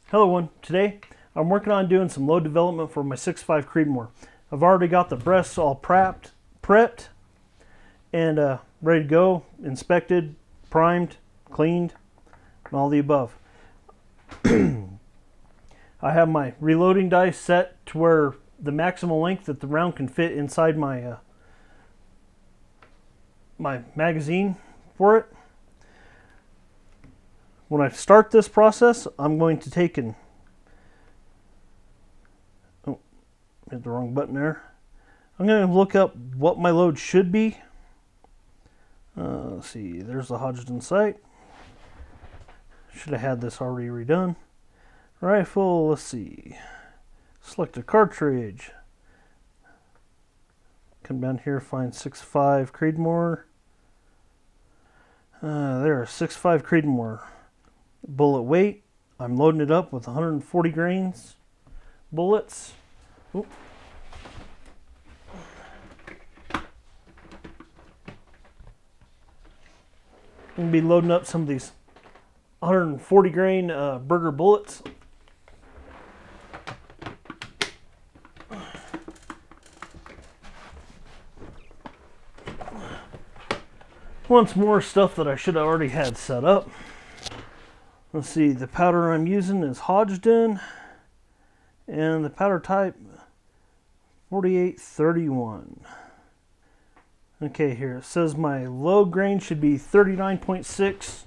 Hello everyone. Today I'm working on doing some load development for my 6.5 Creedmoor. I've already got the breasts all prepped and ready to go, inspected, primed, cleaned, and all the above. I have my reloading dice set to where the maximum length that the round can fit inside my my magazine for it. When I start this process, I'm going to take and hit the wrong button there. I'm going to look up what my load should be. Let's see, there's the Hodgdon sight. Should have had this already redone. Rifle, let's see. Select a cartridge. Come down here, find 6.5 Creedmoor. There, 6.5 Creedmoor. Bullet weight, I'm loading it up with 140 grains bullets. Oop. I'm going to be loading up some of these 140 grain Berger bullets. Once more stuff that I should have already had set up. Let's see, the powder I'm using is Hodgdon, and the powder type 4831. Okay, here it says my load grain should be 39.6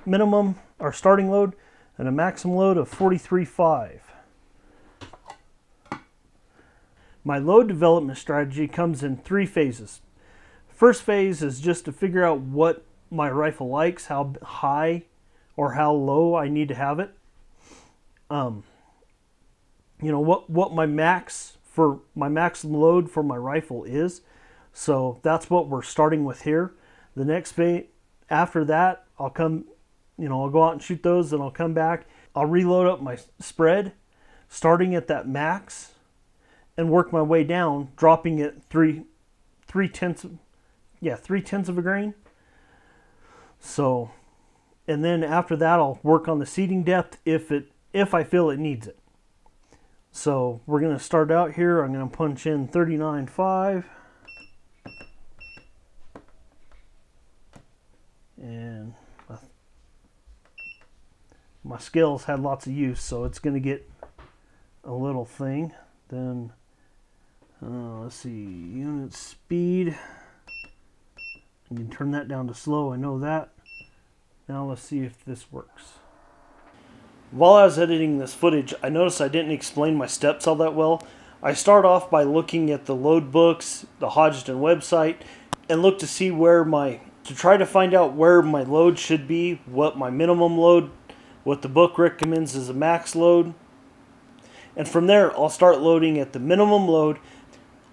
minimum, or starting load, and a maximum load of 43.5. My load development strategy comes in 3 phases. First phase is just to figure out what my rifle likes, how high or how low I need to have it. You know what my max load for my rifle is. So that's what we're starting with here. The next phase after that, I'll go out and shoot those, and I'll come back. I'll reload up my spread, starting at that max, and work my way down, dropping it three tenths of a grain. So, and then after that, I'll work on the seating depth if I feel it needs it. So we're going to start out here. I'm going to punch in 39.5. And my scales had lots of use, so it's going to get a little thing. Then, let's see, unit speed. You can turn that down to slow, I know that. Now let's see if this works. While I was editing this footage, I noticed I didn't explain my steps all that well. I start off by looking at the load books, the Hodgdon website, and look to see to try to find out where my load should be, what my minimum load, what the book recommends as a max load. And from there, I'll start loading at the minimum load.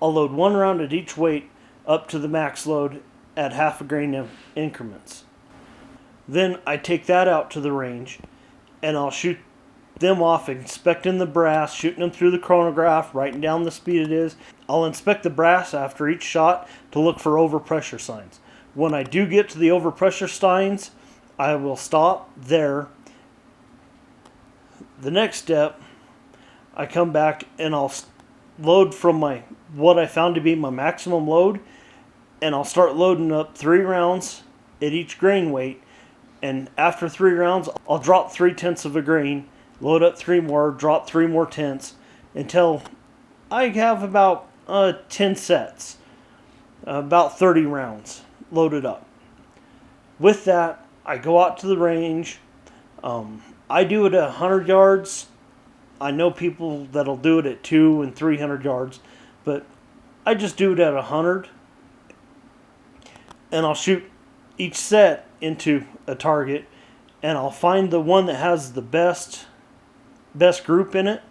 I'll load 1 round at each weight up to the max load at half a grain increments. Then I take that out to the range, and I'll shoot them off, inspecting the brass, shooting them through the chronograph, writing down the speed it is. I'll inspect the brass after each shot to look for overpressure signs. When I do get to the overpressure signs, I will stop there. The next step, I come back and I'll load from what I found to be my maximum load, and I'll start loading up 3 rounds at each grain weight. And after 3 rounds, I'll drop 3/10 of a grain, load up 3 more, drop 3 more tenths, until I have about 10 sets, about 30 rounds loaded up. With that, I go out to the range. I do it at 100 yards. I know people that'll do it at 200 and 300 yards, but I just do it at 100. And I'll shoot each set into a target, and I'll find the one that has the best group in it,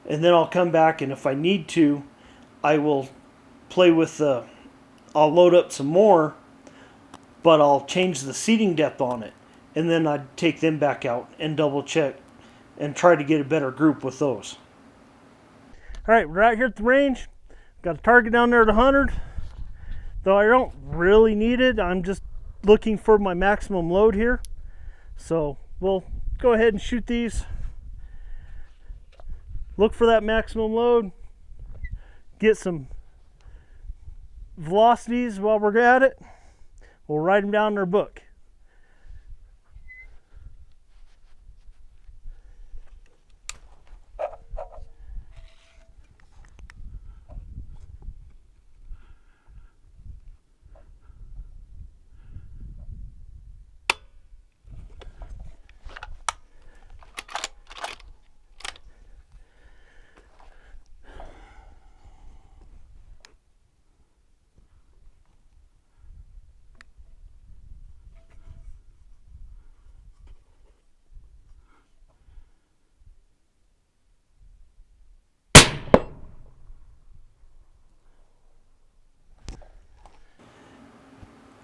and then I'll come back, and if I need to, I will play with I'll load up some more, but I'll change the seating depth on it, and then I'd take them back out and double check and try to get a better group with those. Alright, we're out here at the range. Got a target down there at 100. Though I don't really need it, I'm just looking for my maximum load here. So we'll go ahead and shoot these. look for that maximum load, get some velocities while we're at it. We'll write them down in our book.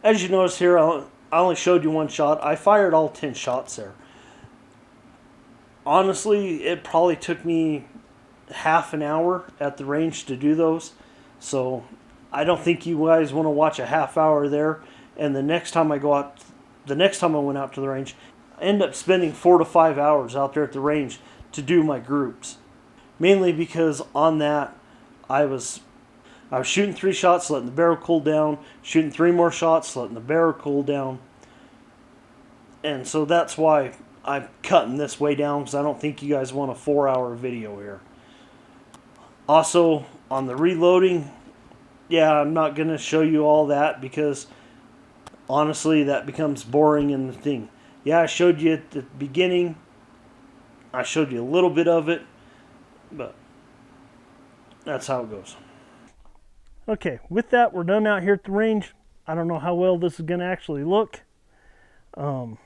As you notice here, I only showed you one shot. I fired all 10 shots there. Honestly, it probably took me half an hour at the range to do those. So I don't think you guys want to watch a half hour there. And the next time I went out to the range, I ended up spending 4 to 5 hours out there at the range to do my groups. Mainly because on that, I was shooting 3 shots, letting the barrel cool down, shooting 3 more shots, letting the barrel cool down. And so that's why I'm cutting this way down, because I don't think you guys want a 4-hour video here. Also, on the reloading, yeah, I'm not going to show you all that, because honestly, that becomes boring in the thing. Yeah, I showed you at the beginning. I showed you a little bit of it, but that's how it goes. Okay, with that, we're done out here at the range. I don't know how well this is going to actually look. We're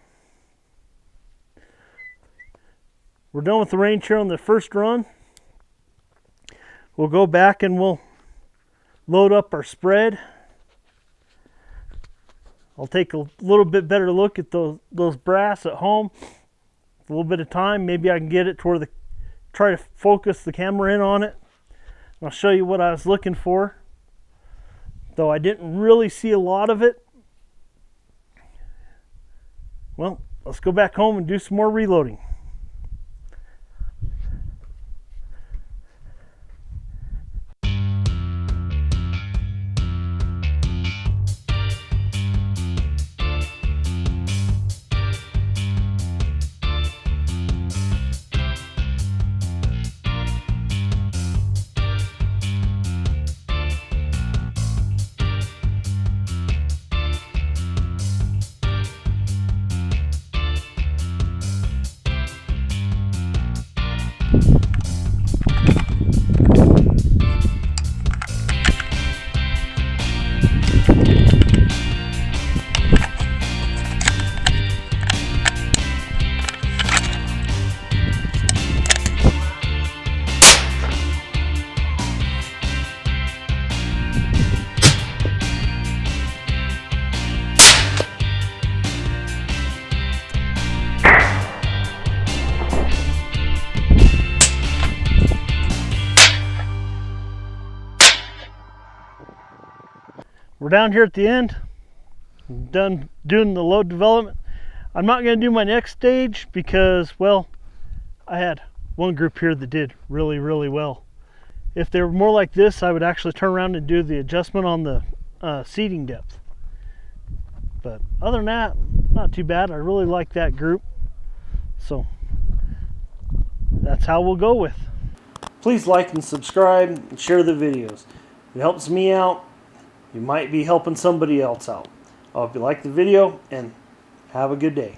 done with the range here on the first run. We'll go back and we'll load up our spread. I'll take a little bit better look at those brass at home. A little bit of time, maybe I can get it to where try to focus the camera in on it. I'll show you what I was looking for, though I didn't really see a lot of it. Well, let's go back home and do some more reloading. We're down here at the end. I'm done doing the load development. I'm not going to do my next stage because, well, I had one group here that did really, really well. If they were more like this, I would actually turn around and do the adjustment on the seating depth. But other than that, not too bad. I really like that group. So that's how we'll go with. Please like and subscribe and share the videos. It helps me out. You might be helping somebody else out. I hope you like the video and have a good day.